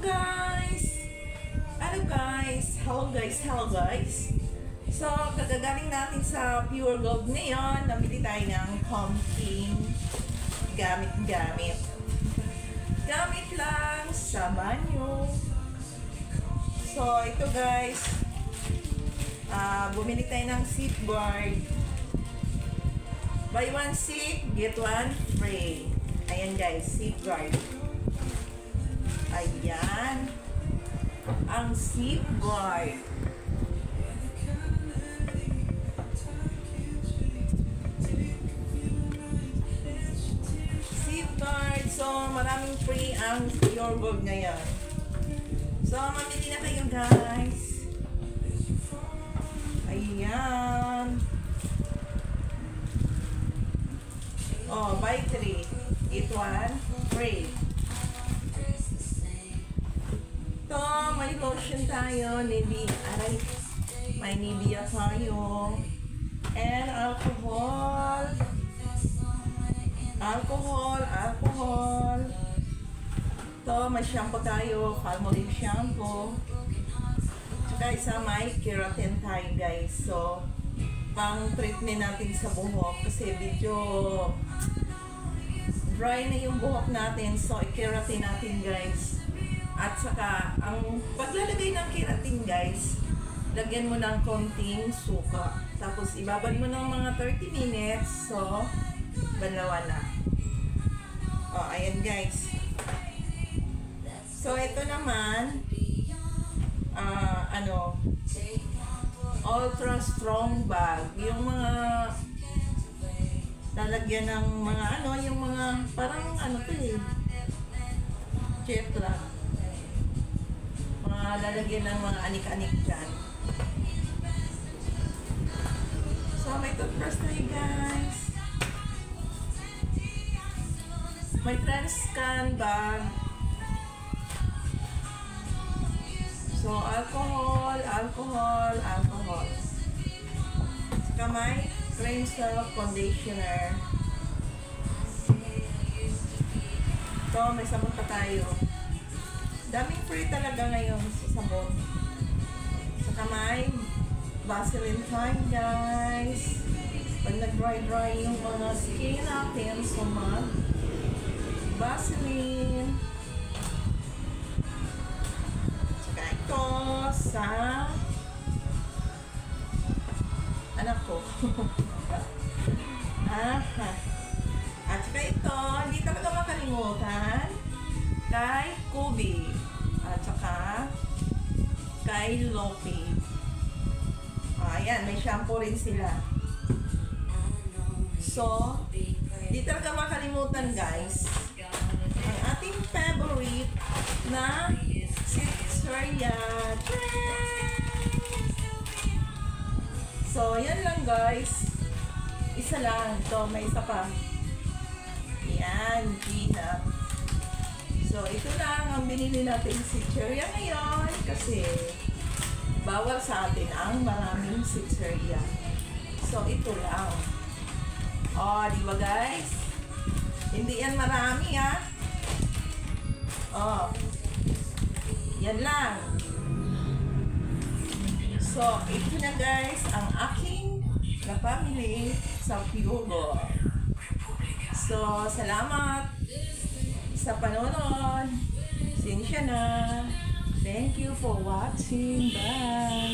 guys! Hello guys! So, kagagaling natin sa Pure Gold ngayon. Namili tayo ng pumpkin gamit. Gamit lang sa banyo. So, ito guys. Bumili tayo ng Seatguard. Buy one seat, get one free. Ayan guys, Seatguard. Ayan. Ang Seatguard. Seatguard. So, maraming free ang Pure Gold ngayon. So, mamili na kayo guys. Ayan. Oh, buy 3. Get one free. Ito, may lotion tayo. May Nivea tayo. And alcohol. Ito, may shampoo tayo. Palmolive shampoo. Tsaka isa may keratin tayo guys. So, pang treatment natin sa buhok. Kasi medyo dry na yung buhok natin. So, i-keratin natin guys. At saka, ang paglalagay ng keratin guys, lagyan mo ng konting suka. Tapos, ibabad mo ng mga 30 minutes. So, banlawan na. O, ayan guys. So, ito naman, ultra strong bag. Yung mga lalagyan ng mga yung mga parang jet lang. Mga lalagyan ng mga anik-anik dyan. So, may toothbrush tayo guys. May Transcan bag. So, alcohol. Saka may cream self conditioner. So, may sabon pa tayo. Daming free talaga ngayon sa sabon. Saka may Vaseline time guys. Pag nag-dry yung mga skin natin, so Vaseline. Saka ito sa anak ko. At saka ito, hindi talaga makalimutan, kay Kubi. At saka kay Lopi. Ayan, may shampoo rin sila. So, hindi talaga makalimutan guys, ang ating favorite na Saizeriya. So, yan lang guys. Isa lang. Ito, may isa pa. Yan, Gina. So, ito lang ang binili natin Saizeriya ngayon kasi bawal sa atin ang maraming Saizeriya. So, ito lang. Oh, di ba guys? Hindi yan marami Oh. Yan lang. So, ito na guys ang aking napamili sa Pure Gold. So, salamat sa panonood. Sinsya na. Thank you for watching. Bye!